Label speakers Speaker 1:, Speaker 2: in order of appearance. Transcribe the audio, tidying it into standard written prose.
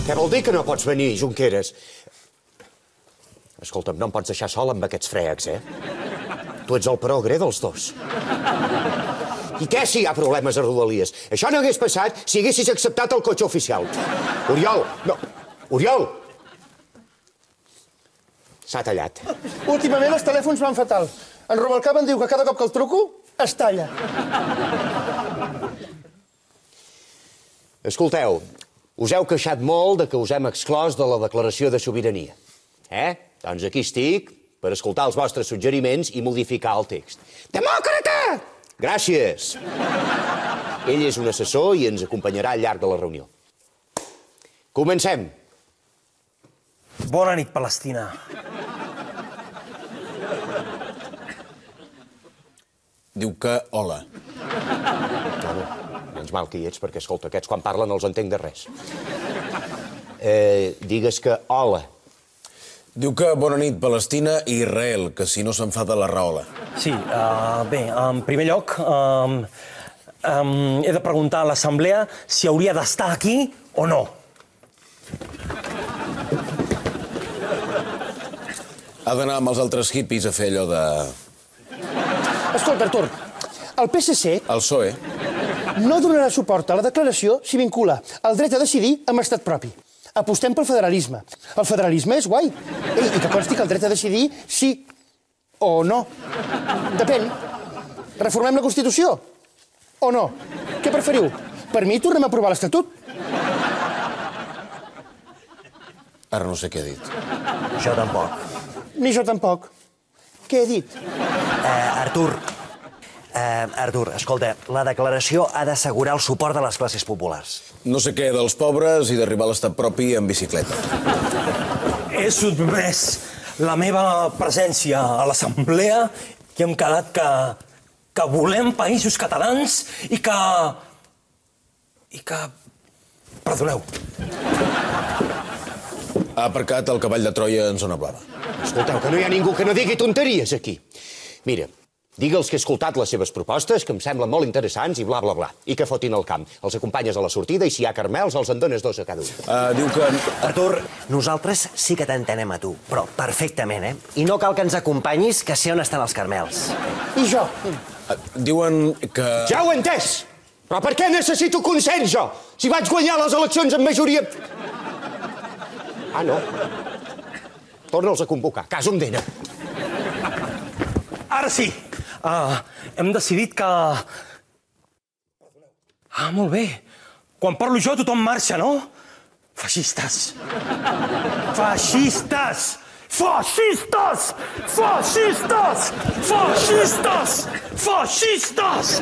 Speaker 1: Què vol dir que no pots venir, Junqueras? Escolta'm, no em pots deixar sol amb aquests frecs, eh? Tu ets el progre dels dos. I què si hi ha problemes a Rodalies? Això no hagués passat si haguessis acceptat el cotxe oficial. Oriol! No! Oriol! S'ha tallat.
Speaker 2: Últimament els telèfons van fatal. En Rubalcaba em diu que cada cop que el truco es talla.
Speaker 1: Escolteu, us heu queixat molt de que us hem exclòs de la declaració de sobirania. Doncs aquí estic per escoltar els vostres suggeriments i modificar el text. Demòcrata! Gràcies. Ell és un assessor i ens acompanyarà al llarg de la reunió. Comencem.
Speaker 3: Bona nit, Palestina.
Speaker 4: Diu que hola.
Speaker 1: Menys mal que hi ets, perquè, escolta, aquests quan parlen no els entenc de res. Digues que hola.
Speaker 4: Diu que bona nit, Palestina i Israel, que si no s'enfada la raola.
Speaker 3: Sí, bé, en primer lloc, he de preguntar a l'Assemblea si hauria d'estar aquí o no.
Speaker 4: Ha d'anar amb els altres hippies a fer allò de...
Speaker 2: Escolta, Artur, el PSC...
Speaker 4: El PSOE.
Speaker 2: No donarà suport a la declaració si vincula el dret a decidir amb estat propi. Apostem pel federalisme. El federalisme és guai. I que consti que el dret a decidir sí o no. Depèn. Reformem la Constitució? O no? Què preferiu? Per mi tornem a aprovar l'Estatut.
Speaker 4: Ara no sé què ha dit.
Speaker 3: Jo tampoc.
Speaker 2: Ni jo tampoc. Què he dit?
Speaker 5: Artur, escolta, la declaració ha d'assegurar el suport de les classes populars.
Speaker 4: No sé què dels pobres i d'arribar a l'estat propi en bicicleta.
Speaker 3: He sotmès la meva presència a l'Assemblea i hem quedat que volem països catalans i que... Perdoneu.
Speaker 4: Ha aparcat el cavall de Troia en zona blava.
Speaker 1: Escolteu, que no hi ha ningú que no digui tonteries aquí. Mira, digue'ls que he escoltat les seves propostes, que em semblen molt interessants i bla, bla, bla. I que fotin el camp. Els acompanyes a la sortida i si hi ha carmels els en dones 2 a cada un.
Speaker 4: Diu que...
Speaker 5: Artur, nosaltres sí que t'entenem a tu, però perfectament, eh? I no cal que ens acompanyis, que sé on estan els carmels.
Speaker 2: I jo?
Speaker 4: Diuen que...
Speaker 1: Ja ho he entès! Però per què necessito consens, jo? Si vaig guanyar les eleccions amb majoria... Ah, no. Torna'ls a convocar. Cas on venen.
Speaker 3: Ara sí. Hem decidit que... molt bé. Quan parlo jo, tothom marxa, no? Feixistes. Feixistes! Feixistes! Feixistes! Feixistes! Feixistes!